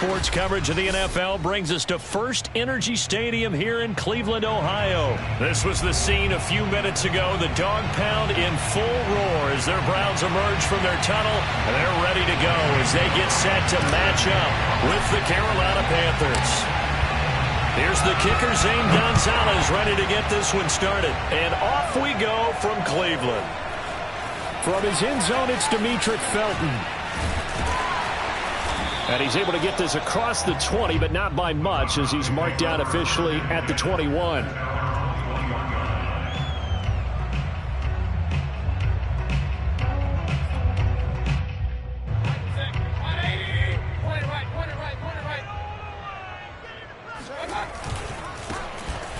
sports coverage of the NFL brings us to First Energy Stadium here in Cleveland, Ohio. This was the scene a few minutes ago. The dog pound in full roar as their Browns emerge from their tunnel, and they're ready to go as they get set to match up with the Carolina Panthers. Here's the kicker, Zane Gonzalez, ready to get this one started. And off we go from Cleveland. From his end zone, it's Demetric Felton. And he's able to get this across the 20, but not by much, as he's marked down officially at the 21.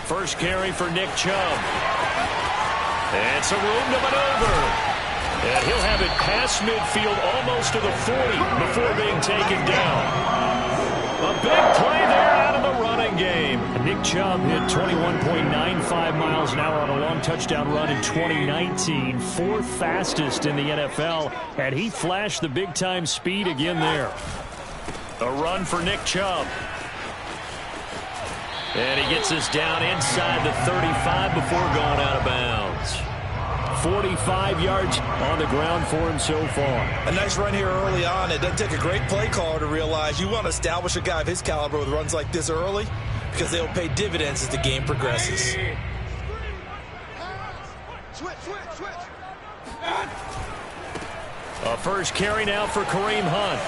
First carry for Nick Chubb. And some room to maneuver. And he'll have it past midfield almost to the 40 before being taken down. A big play there out of the running game. Nick Chubb hit 21.95 miles an hour on a long touchdown run in 2019. Fourth fastest in the NFL. And he flashed the big-time speed again there. A run for Nick Chubb. And he gets us down inside the 35 before going out of bounds. 45 yards on the ground for him so far. A nice run here early on. It doesn't take a great play caller to realize you want to establish a guy of his caliber with runs like this early because they'll pay dividends as the game progresses. A first carry now for Kareem Hunt.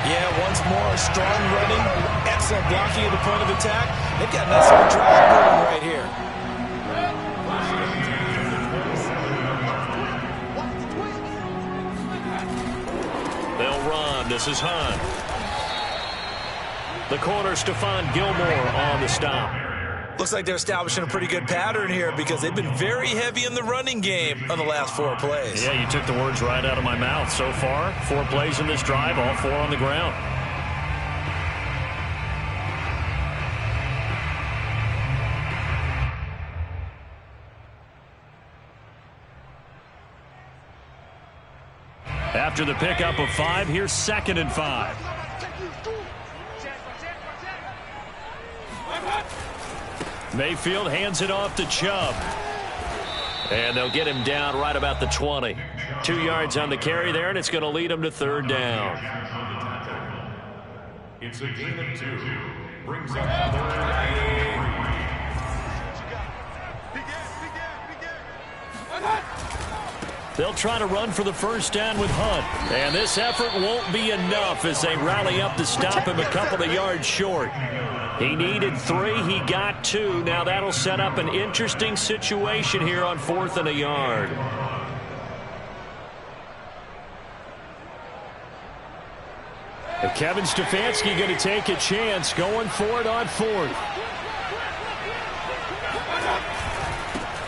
Yeah, once more, strong running, excellent blocking at the point of attack. They've got a nice little drive going right here. They'll run. This is Hunt. The corner, Stephon Gilmore on the stop. Looks like they're establishing a pretty good pattern here because they've been very heavy in the running game on the last 4 plays. Yeah, you took the words right out of my mouth. So far, 4 plays in this drive, all 4 on the ground. After the pickup of 5, here's 2nd and 5. Mayfield hands it off to Chubb. And they'll get him down right about the 20. 2 yards on the carry there, and it's going to lead him to 3rd down. It's a gain of 2. Brings up 3rd. They'll try to run for the first down with Hunt. And this effort won't be enough as they rally up to stop him a couple of yards short. He needed 3. He got 2. Now that'll set up an interesting situation here on 4th and a yard. And Kevin Stefanski going to take a chance going for it on 4th.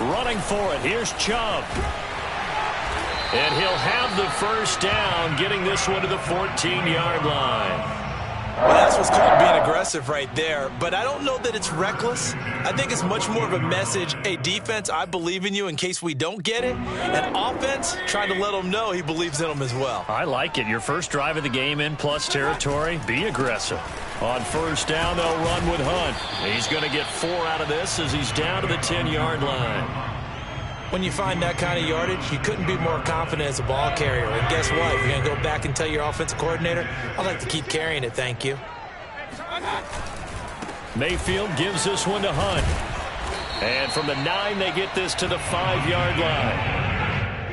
Running for it. Here's Chubb. And he'll have the first down, getting this one to the 14-yard line. Well, that's what's called being aggressive right there. But I don't know that it's reckless. I think it's much more of a message, hey, defense, I believe in you in case we don't get it. And offense, trying to let them know he believes in them as well. I like it. Your first drive of the game in plus territory, be aggressive. On first down, they'll run with Hunt. He's going to get 4 out of this as he's down to the 10-yard line. When you find that kind of yardage, you couldn't be more confident as a ball carrier. And guess what? You're going to go back and tell your offensive coordinator, I'd like to keep carrying it, thank you. Mayfield gives this one to Hunt. And from the 9, they get this to the 5-yard line.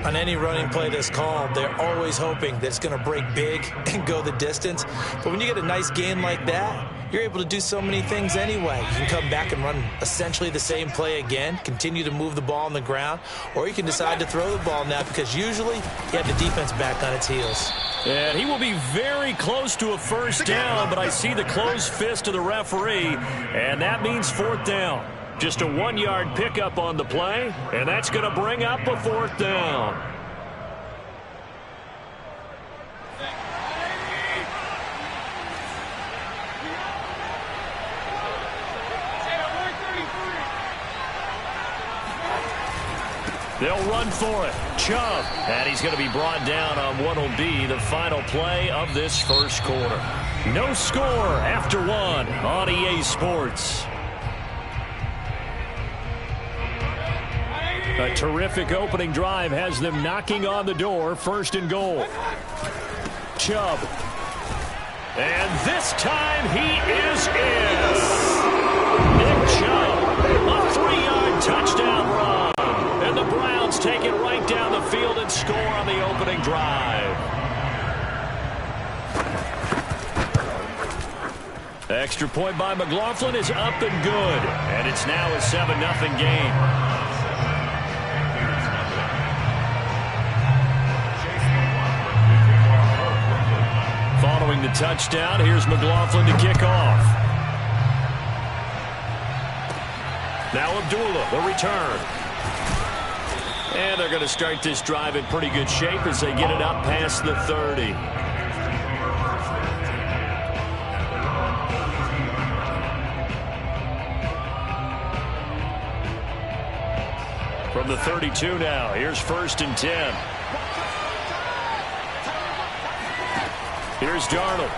On any running play that's called, they're always hoping that it's going to break big and go the distance. But when you get a nice gain like that, you're able to do so many things anyway. You can come back and run essentially the same play again, continue to move the ball on the ground, or you can decide to throw the ball now because usually you have the defense back on its heels. And he will be very close to a first down, but I see the closed fist of the referee, and that means 4th down. Just a 1-yard pickup on the play, and that's going to bring up a 4th down. They'll run for it. Chubb. And he's going to be brought down on what will be the final play of this first quarter. No score after one on EA Sports. A terrific opening drive has them knocking on the door. First and goal. Chubb. And this time he is in. Nick Chubb, a 3-yard touchdown run. And the Browns take it right down the field and score on the opening drive. The extra point by McLaughlin is up and good. And it's now a 7-0 game. Following the touchdown, here's McLaughlin to kick off. Now Abdullah, the return. And they're going to start this drive in pretty good shape as they get it up past the 30. From the 32 now, here's 1st and 10. Here's Darnold.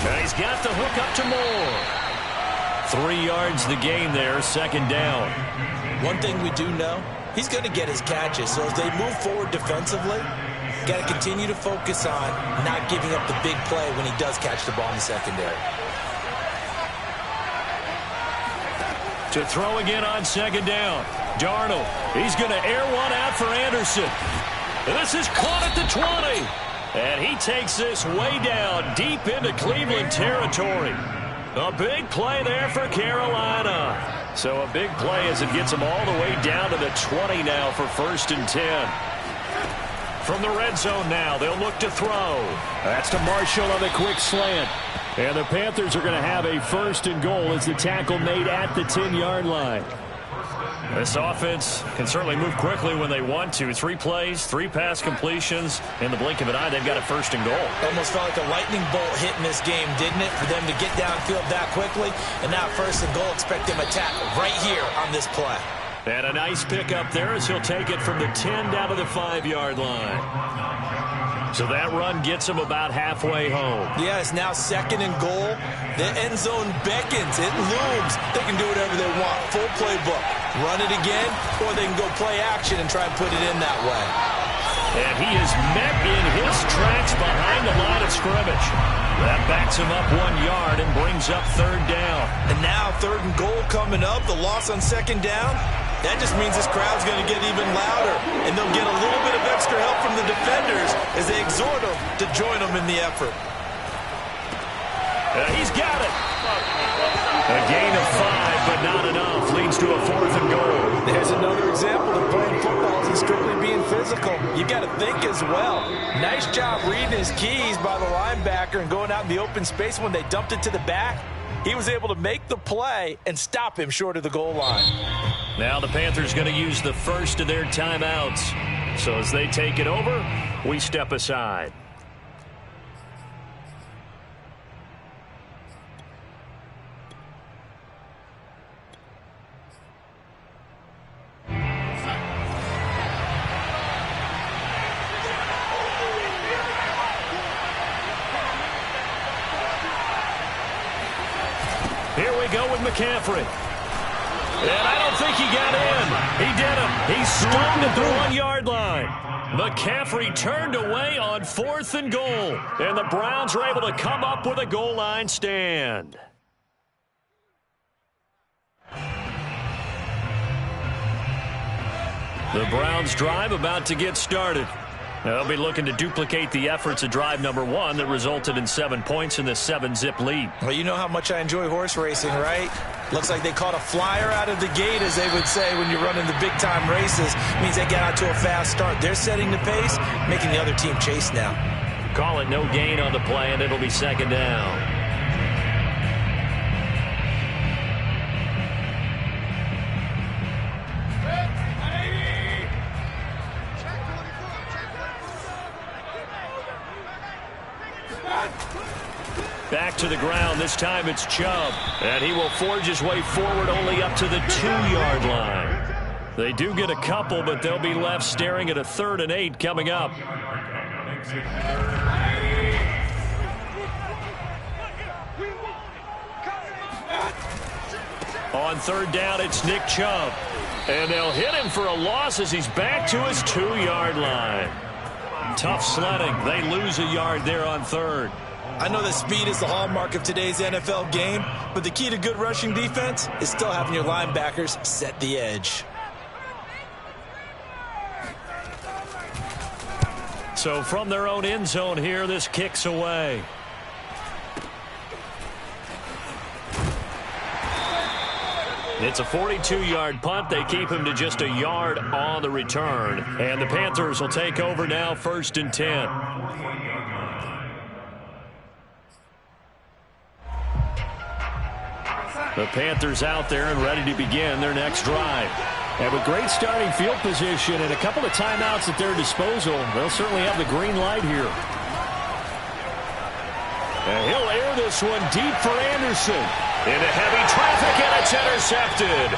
And he's got the hook up to Moore. 3 yards the gain there, 2nd down. One thing we do know, he's going to get his catches. So as they move forward defensively, got to continue to focus on not giving up the big play when he does catch the ball in the secondary. To throw again on 2nd down. Darnold, he's going to air one out for Anderson. This is caught at the 20. And he takes this way down deep into Cleveland territory. A big play there for Carolina. So a big play as it gets them all the way down to the 20 now for 1st and 10. From the red zone now, they'll look to throw. That's to Marshall on the quick slant. And the Panthers are going to have a 1st and goal as the tackle made at the 10-yard line. This offense can certainly move quickly when they want to. 3 plays, 3 pass completions. In the blink of an eye, they've got a 1st and goal. Almost felt like a lightning bolt hit in this game, didn't it? For them to get downfield that quickly. And now 1st and goal, expect them to attack right here on this play. And a nice pickup there as he'll take it from the 10 down to the 5-yard line. So that run gets him about halfway home. Yeah, it's now 2nd and goal. The end zone beckons. It looms. They can do whatever they want. Full playbook. Run it again, or they can go play action and try and put it in that way. And he is met in his tracks behind the line of scrimmage. That backs him up 1 yard and brings up 3rd down. And now 3rd and goal coming up. The loss on 2nd down. That just means this crowd's going to get even louder. And they'll get a little bit of extra help from the defenders as they exhort them to join them in the effort. He's got it. A gain of 5, but not enough. Leads to a 4th and goal. There's another example of playing football isn't strictly being physical. You got to think as well. Nice job reading his keys by the linebacker and going out in the open space when they dumped it to the back. He was able to make the play and stop him short of the goal line. Now the Panthers going to use the first of their timeouts. So as they take it over, we step aside. Here we go with McCaffrey. And I don't think he got in. He did him. He stopped at the 1-yard line. McCaffrey turned away on 4th and goal. And the Browns are able to come up with a goal line stand. The Browns drive about to get started. They'll be looking to duplicate the efforts of drive number 1 that resulted in 7 points in the 7-zip lead. Well, you know how much I enjoy horse racing, right? Looks like they caught a flyer out of the gate, as they would say when you're running the big-time races. Means they get out to a fast start. They're setting the pace, making the other team chase now. Call it no gain on the play, and it'll be 2nd down. Back to the ground. This time it's Chubb. And he will forge his way forward only up to the 2-yard line. They do get a couple, but they'll be left staring at a 3rd and 8 coming up. On 3rd down, it's Nick Chubb. And they'll hit him for a loss as he's back to his 2-yard line. Tough sledding. They lose a yard there on 3rd. I know that speed is the hallmark of today's NFL game, but the key to good rushing defense is still having your linebackers set the edge. So from their own end zone here, this kicks away. It's a 42-yard punt. They keep him to just a yard on the return. And the Panthers will take over now, 1st and 10. The Panthers out there and ready to begin their next drive. And with great starting field position and a couple of timeouts at their disposal, they'll certainly have the green light here. And he'll air this one deep for Anderson. Into heavy traffic, and it's intercepted.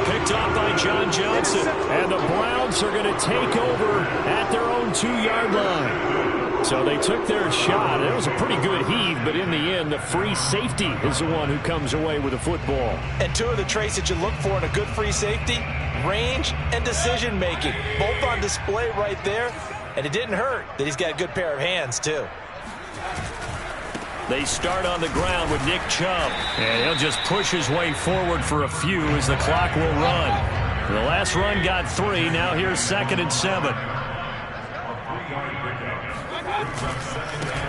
Picked off by John Johnson. And the Browns are going to take over at their own 2-yard line. So they took their shot. It was a pretty good heave, but in the end, the free safety is the one who comes away with the football. And 2 of the traits that you look for in a good free safety, range and decision-making. Both on display right there, and it didn't hurt that he's got a good pair of hands, too. They start on the ground with Nick Chubb, and he'll just push his way forward for a few as the clock will run. The last run got 3. Now here's 2nd and 7.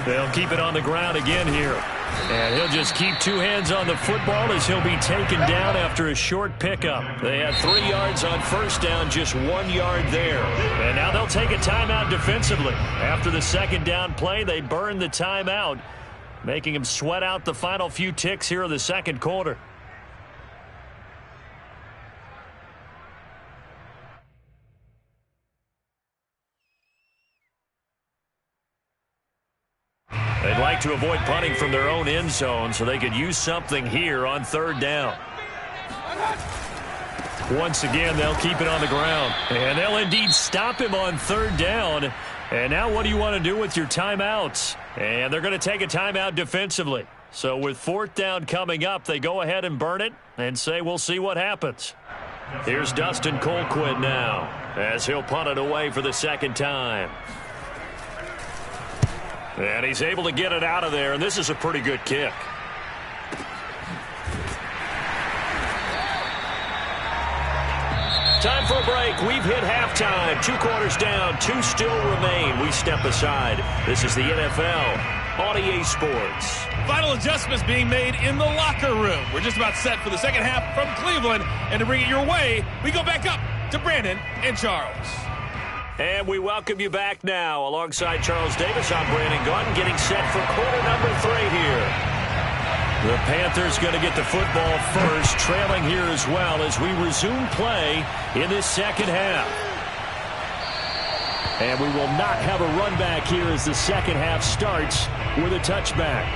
They'll keep it on the ground again here. And he'll just keep 2 hands on the football as he'll be taken down after a short pickup. They had 3 yards on 1st down, just 1 yard there. And now they'll take a timeout defensively. After the 2nd down play, they burn the timeout, making him sweat out the final few ticks here in the 2nd quarter. They'd like to avoid punting from their own end zone so they could use something here on 3rd down. Once again, they'll keep it on the ground. And they'll indeed stop him on 3rd down. And now what do you want to do with your timeouts? And they're going to take a timeout defensively. So with 4th down coming up, they go ahead and burn it and say we'll see what happens. Here's Dustin Colquitt now as he'll punt it away for the 2nd time. And he's able to get it out of there, and this is a pretty good kick. Time for a break. We've hit halftime. 2 quarters down, 2 still remain. We step aside. This is the NFL on EA Sports. Final adjustments being made in the locker room. We're just about set for the 2nd half from Cleveland. And to bring it your way, we go back up to Brandon and Charles. And we welcome you back now. Alongside Charles Davis, I'm Brandon Gaudin, getting set for quarter number 3 here. The Panthers going to get the football first, trailing here as well as we resume play in this 2nd half. And we will not have a run back here as the 2nd half starts with a touchback.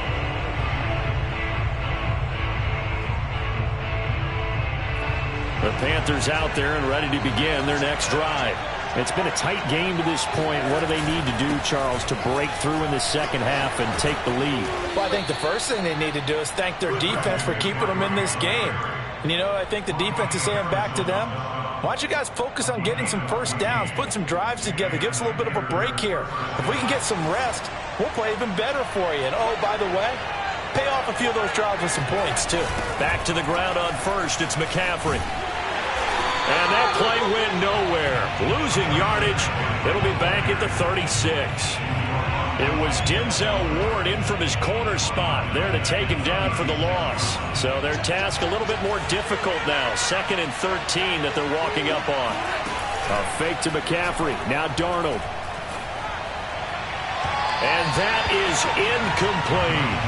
The Panthers out there and ready to begin their next drive. It's been a tight game to this point. What do they need to do, Charles, to break through in the 2nd half and take the lead? Well, I think the first thing they need to do is thank their defense for keeping them in this game. And, you know, I think the defense is saying back to them, why don't you guys focus on getting some 1st downs, putting some drives together, give us a little bit of a break here. If we can get some rest, we'll play even better for you. And, oh, by the way, pay off a few of those drives with some points, too. Back to the ground on 1st, it's McCaffrey. And that play went nowhere. Losing yardage. It'll be back at the 36. It was Denzel Ward in from his corner spot there to take him down for the loss. So their task a little bit more difficult now. 2nd and 13 that they're walking up on. A fake to McCaffrey. Now Darnold. And that is incomplete.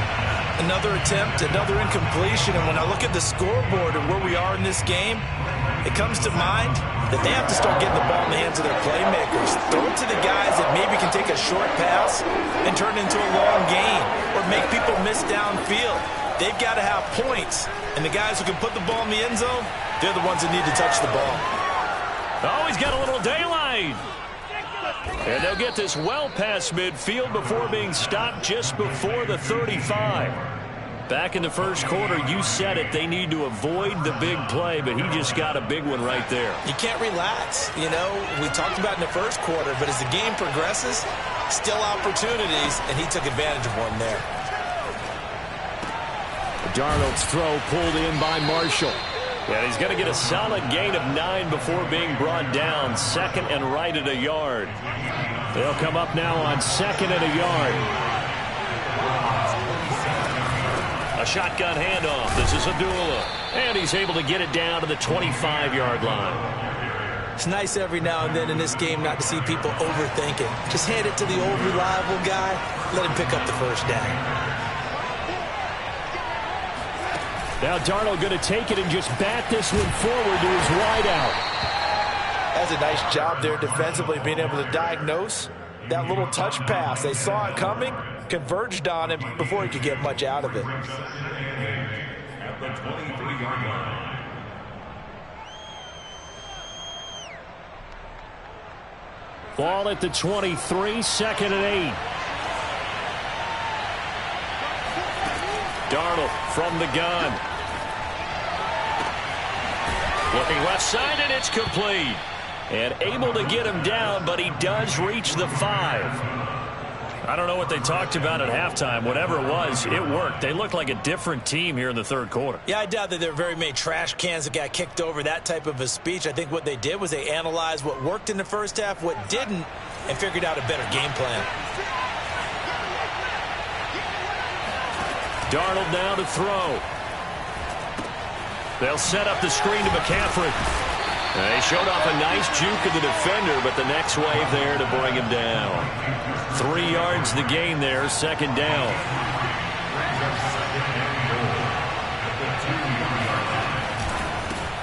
Another attempt, another incompletion. And when I look at the scoreboard and where we are in this game, it comes to mind that they have to start getting the ball in the hands of their playmakers. Throw it to the guys that maybe can take a short pass and turn it into a long gain or make people miss downfield. They've got to have points. And the guys who can put the ball in the end zone, they're the ones that need to touch the ball. Oh, he's got a little daylight. And they'll get this well past midfield before being stopped just before the 35. Back in the first quarter, you said it, they need to avoid the big play, but he just got a big one right there. You can't relax. You know, we talked about in the first quarter, but as the game progresses, still opportunities, and he took advantage of one there. Darnold's throw pulled in by Marshall. And he's going to get a solid gain of 9 before being brought down. Second and right at a yard. They'll come up now on second and a yard. A shotgun handoff. This is Abdullah. And he's able to get it down to the 25-yard line. It's nice every now and then in this game not to see people overthink it. Just hand it to the old reliable guy. Let him pick up the first down. Now Darnold going to take it and just bat this one forward to his wideout. That's a nice job there defensively, being able to diagnose that little touch pass. They saw it coming, converged on him before he could get much out of it. At the 23-yard line. Ball at the 23, second and 8. Darnold from the gun. Looking left side, and it's complete. And able to get him down, but he does reach the 5. I don't know what they talked about at halftime. Whatever it was, it worked. They looked like a different team here in the third quarter. Yeah, I doubt that there were very many trash cans that got kicked over, that type of a speech. I think what they did was they analyzed what worked in the first half, what didn't, and figured out a better game plan. Darnold now to throw. They'll set up the screen to McCaffrey. They showed off a nice juke of the defender, but the next wave there to bring him down. 3 yards the gain there, second down.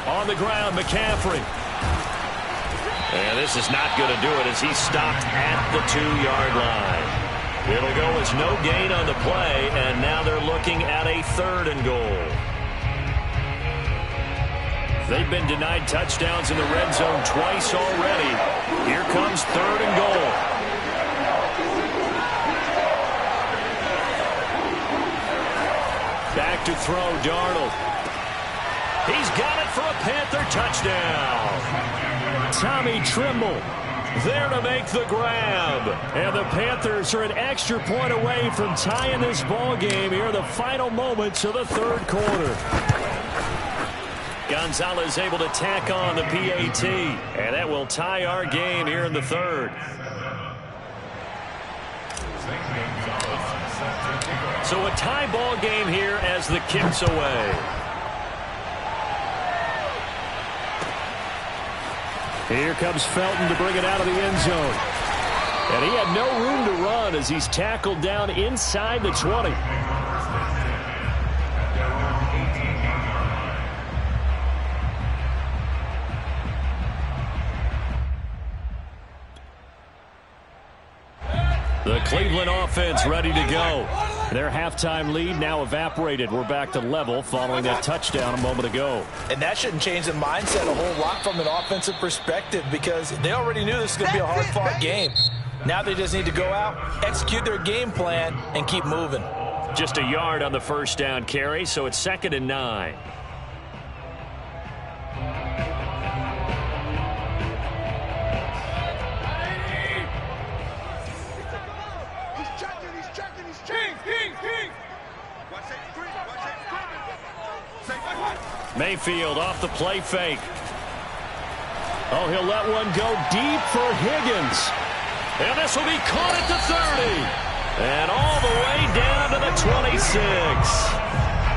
On the ground, McCaffrey. And this is not going to do it as he's stopped at the 2-yard line. It'll go as no gain on the play, and now they're looking at a 3rd and goal. They've been denied touchdowns in the red zone twice already. Here comes 3rd and goal. Back to throw, Darnold. He's got it for a Panther touchdown. Tommy Trimble there to make the grab. And the Panthers are an extra point away from tying this ball game here in the final moments of the third quarter. Gonzalez able to tack on the PAT, and that will tie our game here in the third. So a tie ball game here as the kick's away. Here comes Felton to bring it out of the end zone. And he had no room to run as he's tackled down inside the 20. The Cleveland offense ready to go. Their halftime lead now evaporated. We're back to level following that touchdown a moment ago. And that shouldn't change the mindset a whole lot from an offensive perspective because they already knew this was going to be a hard-fought game. Now they just need to go out, execute their game plan, and keep moving. Just a yard on the first down carry, so it's 2nd and 9. Mayfield off the play fake. Oh, he'll let one go deep for Higgins. And this will be caught at the 30. And all the way down to the 26.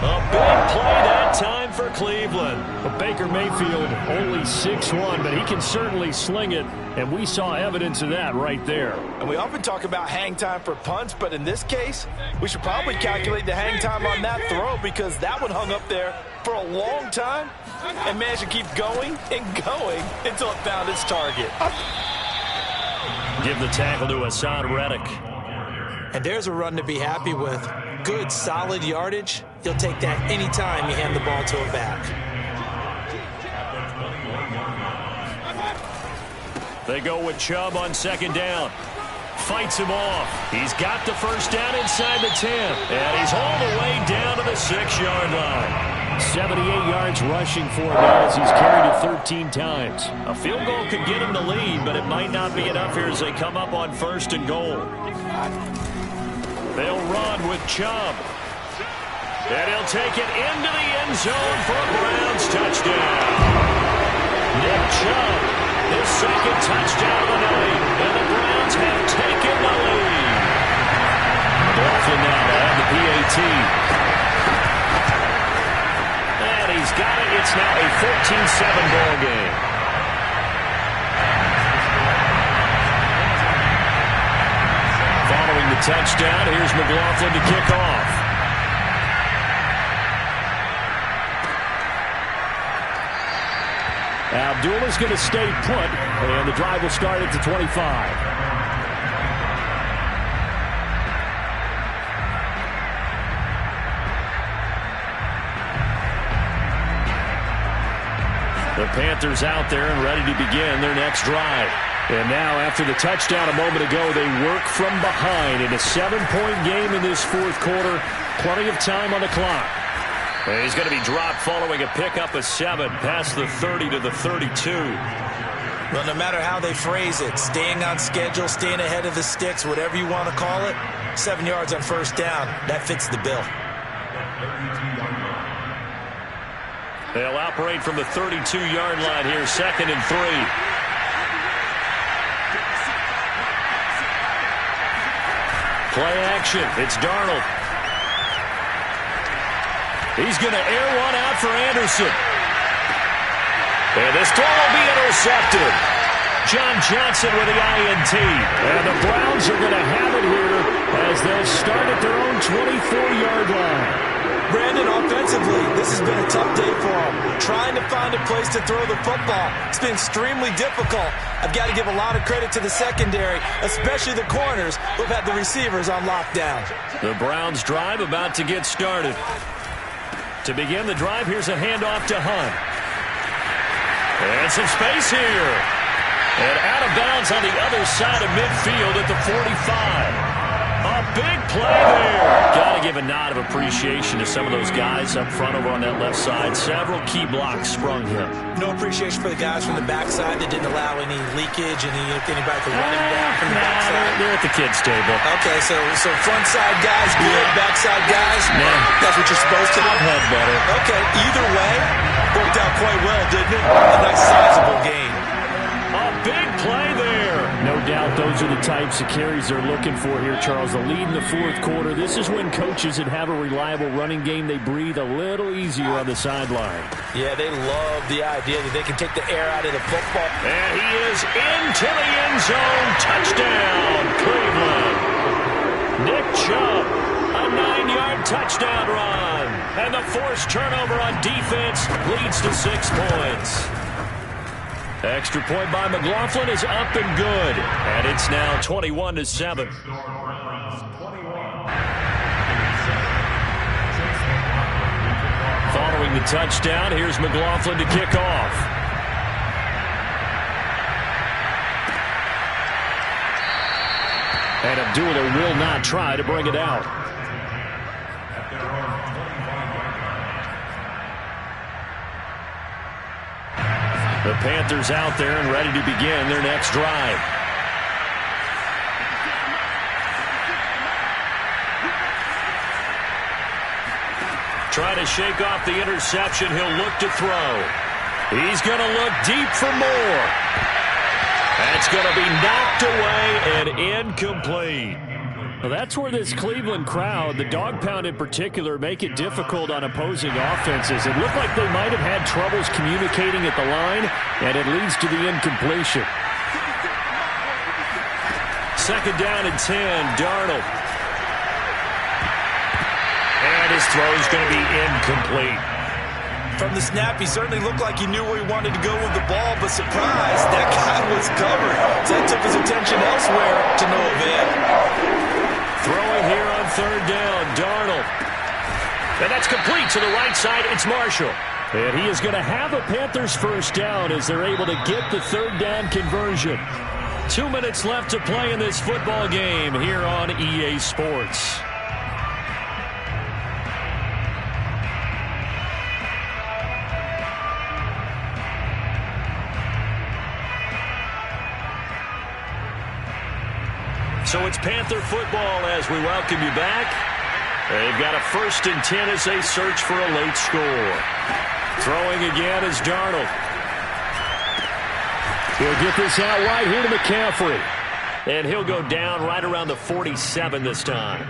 A big play that time for Cleveland. But Baker Mayfield only 6'1", but he can certainly sling it. And we saw evidence of that right there. And we often talk about hang time for punts, but in this case, we should probably calculate the hang time on that throw because that one hung up there for a long time and managed to keep going and going until it found its target. Give the tackle to Hassan Reddick. And there's a run to be happy with. Good, solid yardage. You'll take that anytime you hand the ball to a back. They go with Chubb on second down. Fights him off. He's got the first down inside the 10. And he's all the way down to the 6-yard line. 78 yards rushing for him as he's carried it 13 times. A field goal could get him the lead, but it might not be enough here as they come up on 1st and goal. They'll run with Chubb. And he'll take it into the end zone for a Browns touchdown. Nick Chubb, his second touchdown of the night, and the Browns have taken the lead. McLaughlin now to add the PAT. And he's got it. It's now a 14-7 ball game. Following the touchdown, here's McLaughlin to kick off. Abdullah's going to stay put, and the drive will start at the 25. The Panthers out there and ready to begin their next drive. And now, after the touchdown a moment ago, they work from behind in a 7-point game in this fourth quarter. Plenty of time on the clock. And he's going to be dropped following a pickup of 7 past the 30 to the 32. Well, no matter how they phrase it, staying on schedule, staying ahead of the sticks, whatever you want to call it, 7 yards on first down, that fits the bill. They'll operate from the 32-yard line here, 2nd and 3. Play action. It's Darnold. He's going to air one out for Anderson. And this throw will be intercepted. John Johnson with the INT. And the Browns are going to have it here as they'll start at their own 24-yard line. Brandon, offensively, this has been a tough day for him. Trying to find a place to throw the football. It's been extremely difficult. I've got to give a lot of credit to the secondary, especially the corners who've had the receivers on lockdown. The Browns drive about to get started. To begin the drive, here's a handoff to Hunt. And some space here. And out of bounds on the other side of midfield at the 45. A big play there. Got to give a nod of appreciation to some of those guys up front over on that left side. Several key blocks sprung him. No appreciation for the guys from the backside that didn't allow any leakage, anybody from running back from the backside. They're at the kids' table. Okay, so front side guys good, backside guys, that's what you're supposed to do. I've had better. Okay, either way, worked out quite well, didn't it? A nice sizable gain. A big play there. No doubt those are the types of carries they're looking for here, Charles. The lead in the fourth quarter. This is when coaches that have a reliable running game, they breathe a little easier on the sideline. Yeah, they love the idea that they can take the air out of the football. And he is into the end zone. Touchdown, Cleveland. Nick Chubb, a 9-yard touchdown run. And the forced turnover on defense leads to 6 points. Extra point by McLaughlin is up and good. And it's now 21-7. Following the touchdown, here's McLaughlin to kick off. And Abdullah will not try to bring it out. The Panthers out there and ready to begin their next drive. Trying to shake off the interception. He'll look to throw. He's going to look deep for more. That's going to be knocked away and incomplete. Well, that's where this Cleveland crowd, the dog pound in particular, make it difficult on opposing offenses. It looked like they might have had troubles communicating at the line, and it leads to the incompletion. 2nd down and 10, Darnold. And his throw is going to be incomplete. From the snap, he certainly looked like he knew where he wanted to go with the ball, but surprise, that guy was covered. So that took his attention elsewhere to no avail. Throwing here on 3rd down, Darnold. And that's complete to the right side. It's Marshall. And he is going to have a Panthers first down as they're able to get the third down conversion. 2 minutes left to play in this football game here on EA Sports. So it's Panther football as we welcome you back. They've got a 1st and 10 as they search for a late score. Throwing again is Darnold. He'll get this out wide here to McCaffrey. And he'll go down right around the 47 this time.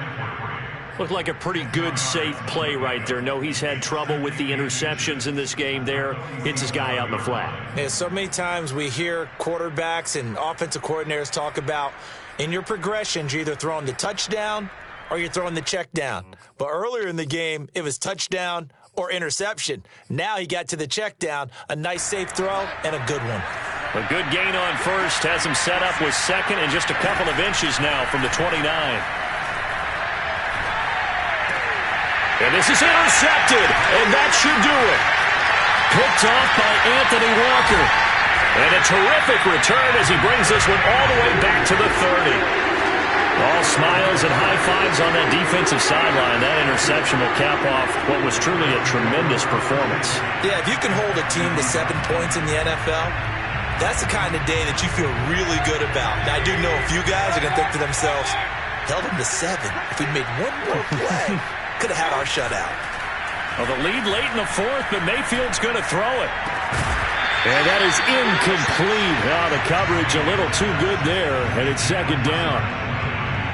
Looked like a pretty good, safe play right there. No, he's had trouble with the interceptions in this game there. Hits his guy out in the flat. Yeah, so many times we hear quarterbacks and offensive coordinators talk about in your progressions, you're either throwing the touchdown or you're throwing the check down. But earlier in the game, it was touchdown or interception. Now he got to the check down, a nice safe throw, and a good one. A good gain on first, has him set up with second and just a couple of inches now from the 29. And this is intercepted, and that should do it. Picked off by Anthony Walker. And a terrific return as he brings this one all the way back to the 30. All smiles and high fives on that defensive sideline. That interception will cap off what was truly a tremendous performance. Yeah, if you can hold a team to 7 points in the NFL, that's the kind of day that you feel really good about. Now, I do know a few guys are going to think to themselves, held them to 7. If we'd made one more play, could have had our shutout. Well, the lead late in the 4th, but Mayfield's going to throw it. And that is incomplete. Oh, the coverage a little too good there, and it's 2nd down.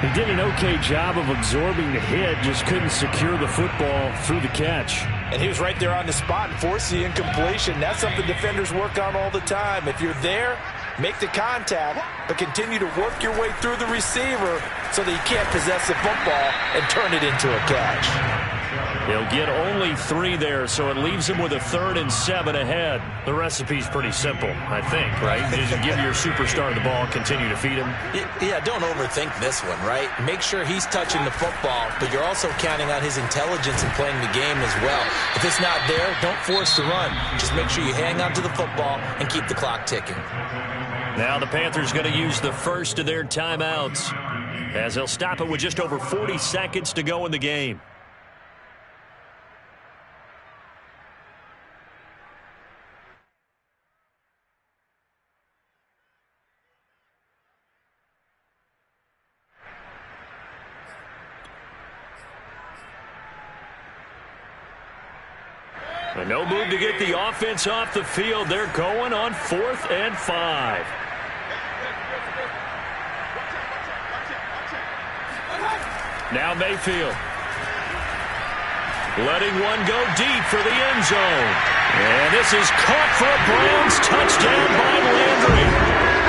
He did an okay job of absorbing the hit, just couldn't secure the football through the catch. And he was right there on the spot and forced the incompletion. That's something defenders work on all the time. If you're there, make the contact, but continue to work your way through the receiver so that you can't possess the football and turn it into a catch. He'll get only 3 there, so it leaves him with a 3rd and 7 ahead. The recipe's pretty simple, I think, right? Just give your superstar the ball, continue to feed him. Yeah, don't overthink this one, right? Make sure he's touching the football, but you're also counting on his intelligence in playing the game as well. If it's not there, don't force the run. Just make sure you hang on to the football and keep the clock ticking. Now the Panthers going to use the first of their timeouts as they'll stop it with just over 40 seconds to go in the game. No move to get the offense off the field. They're going on 4th and 5. Now Mayfield. Letting one go deep for the end zone. And this is caught for a Browns touchdown by Landry.